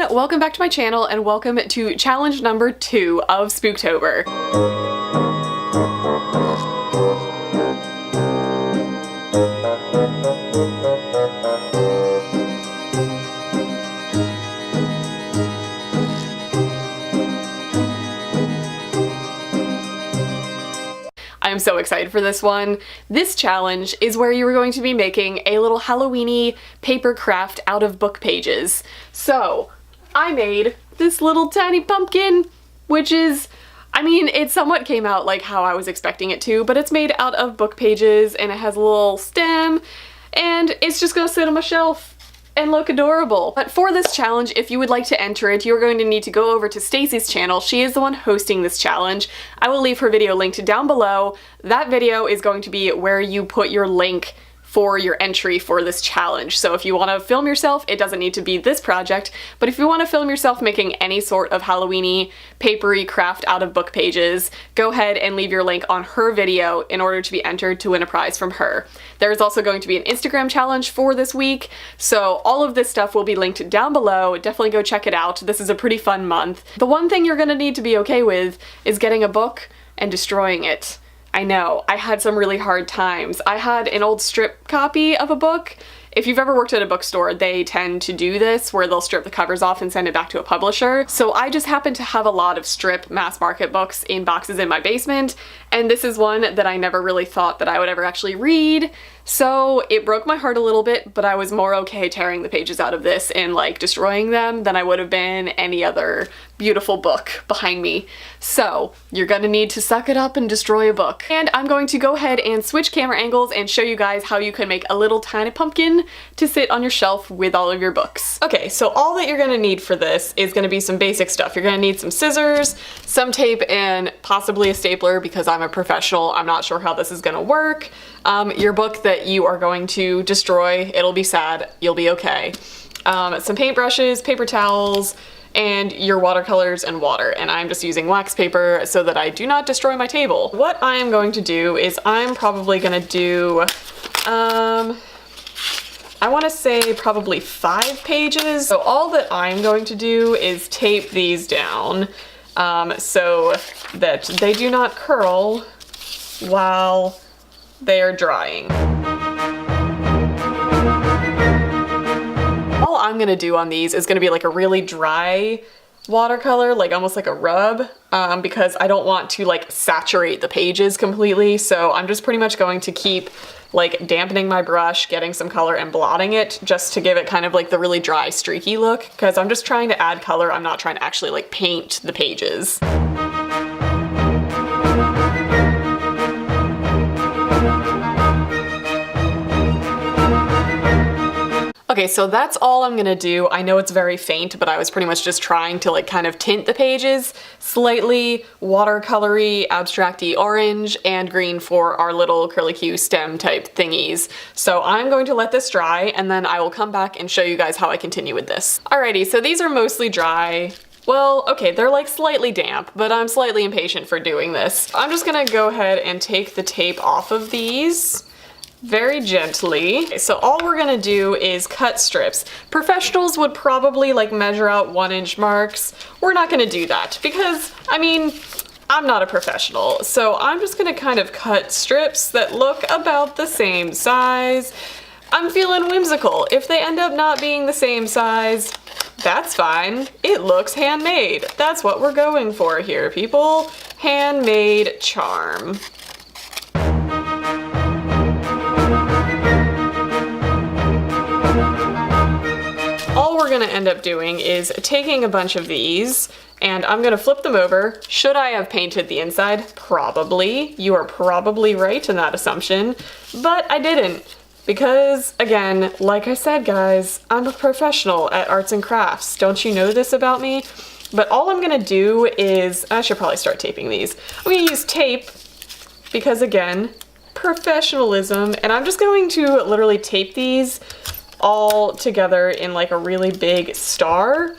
everyone, welcome back to my channel and welcome to challenge number 2 of Spooktober. I'm so excited for this one. This challenge is where you are going to be making a little Halloween-y paper craft out of book pages. So, I made this little tiny pumpkin, which is, I mean, it somewhat came out like how I was expecting it to, but it's made out of book pages and it has a little stem and it's just gonna sit on my shelf and look adorable. But for this challenge, if you would like to enter it, you're going to need to go over to Stacy's channel. She is the one hosting this challenge. I will leave her video linked down below. That video is going to be where you put your link for your entry for this challenge. So if you want to film yourself, it doesn't need to be this project, but if you want to film yourself making any sort of Halloween-y, papery craft out of book pages, go ahead and leave your link on her video in order to be entered to win a prize from her. There is also going to be an Instagram challenge for this week, so all of this stuff will be linked down below. Definitely go check it out. This is a pretty fun month. The one thing you're gonna need to be okay with is getting a book and destroying it. I know, I had some really hard times. I had an old strip copy of a book. If you've ever worked at a bookstore, they tend to do this where they'll strip the covers off and send it back to a publisher. So I just happen to have a lot of strip mass market books in boxes in my basement, and this is one that I never really thought that I would ever actually read. So it broke my heart a little bit, but I was more okay tearing the pages out of this and like destroying them than I would have been any other beautiful book behind me. So you're gonna need to suck it up and destroy a book. And I'm going to go ahead and switch camera angles and show you guys how you can make a little tiny pumpkin to sit on your shelf with all of your books. Okay, so all that you're gonna need for this is gonna be some basic stuff. You're gonna need some scissors, some tape, and possibly a stapler because I'm a professional. I'm not sure how this is gonna work. Your book that you are going to destroy, it'll be sad, you'll be okay. Some paintbrushes, paper towels, and your watercolors and water, and I'm just using wax paper so that I do not destroy my table. What I am going to do is I'm probably gonna do, I wanna say probably 5 pages. So all that I'm going to do is tape these down so that they do not curl while they are drying. All I'm gonna do on these is gonna be like a really dry watercolor, like almost like a rub, because I don't want to like saturate the pages completely. So I'm just pretty much going to keep like dampening my brush, getting some color and blotting it just to give it kind of like the really dry streaky look, because I'm just trying to add color. I'm not trying to actually like paint the pages. Okay, so that's all I'm gonna do. I know it's very faint, but I was pretty much just trying to like kind of tint the pages slightly watercolory, abstracty orange, and green for our little curlicue stem type thingies. So I'm going to let this dry and then I will come back and show you guys how I continue with this. Alrighty, so these are mostly dry. Well, okay, they're like slightly damp, but I'm slightly impatient for doing this. I'm just gonna go ahead and take the tape off of these very gently. Okay, so all we're gonna do is cut strips. Professionals would probably like measure out 1-inch marks. We're not gonna do that because, I mean, I'm not a professional. So I'm just gonna kind of cut strips that look about the same size. I'm feeling whimsical. If they end up not being the same size, that's fine. It looks handmade. That's what we're going for here, people. Handmade charm. All we're gonna end up doing is taking a bunch of these and I'm gonna flip them over. Should I have painted the inside? Probably. You are probably right in that assumption, but I didn't. Because, again, like I said, guys, I'm a professional at arts and crafts. Don't you know this about me? But all I'm gonna do is, I should probably start taping these. I'm gonna use tape because, again, professionalism, and I'm just going to literally tape these all together in like a really big star.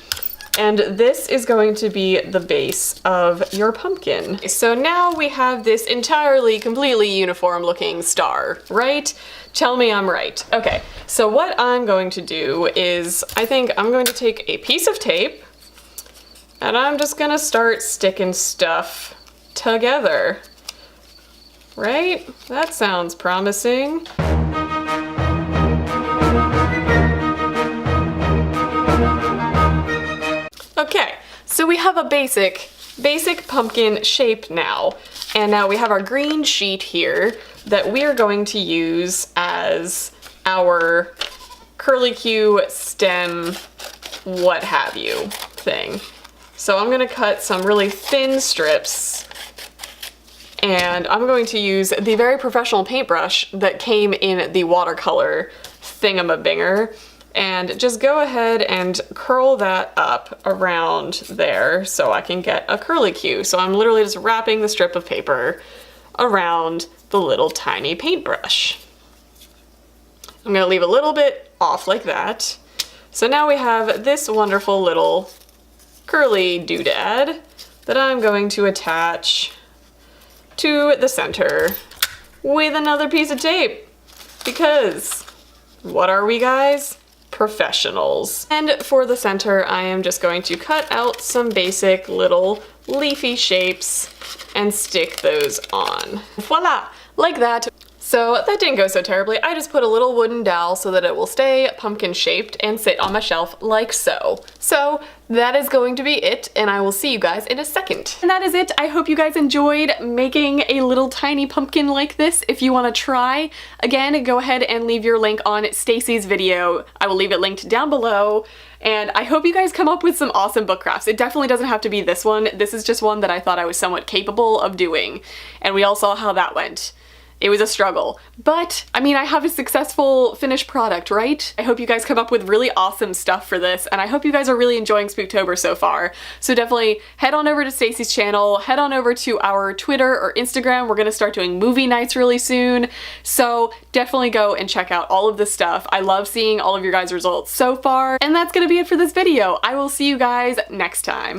And this is going to be the base of your pumpkin. So now we have this entirely, completely uniform looking star, right? Tell me I'm right. Okay, so what I'm going to do is, I think I'm going to take a piece of tape and I'm just gonna start sticking stuff together. Right? That sounds promising. Okay, so we have a basic pumpkin shape now. And now we have our green sheet here that we are going to use as our curlicue stem, what have you thing. So I'm gonna cut some really thin strips and I'm going to use the very professional paintbrush that came in the watercolor thingamabinger and just go ahead and curl that up around there so I can get a curlicue. So I'm literally just wrapping the strip of paper around the little tiny paintbrush. I'm gonna leave a little bit off like that. So now we have this wonderful little curly doodad that I'm going to attach to the center with another piece of tape, because what are we, guys? Professionals. And for the center, I am just going to cut out some basic little leafy shapes and stick those on. Voila! Like that. So that didn't go so terribly. I just put a little wooden dowel so that it will stay pumpkin shaped and sit on my shelf like so. So that is going to be it, and I will see you guys in a second. And that is it. I hope you guys enjoyed making a little tiny pumpkin like this. If you want to try, again, go ahead and leave your link on Stacy's video. I will leave it linked down below. And I hope you guys come up with some awesome book crafts. It definitely doesn't have to be this one. This is just one that I thought I was somewhat capable of doing. And we all saw how that went. It was a struggle, but I mean, I have a successful finished product, right? I hope you guys come up with really awesome stuff for this, and I hope you guys are really enjoying Spooktober so far. So definitely head on over to Stacy's channel, head on over to our Twitter or Instagram. We're gonna start doing movie nights really soon. So definitely go and check out all of this stuff. I love seeing all of your guys' results so far. And that's gonna be it for this video. I will see you guys next time.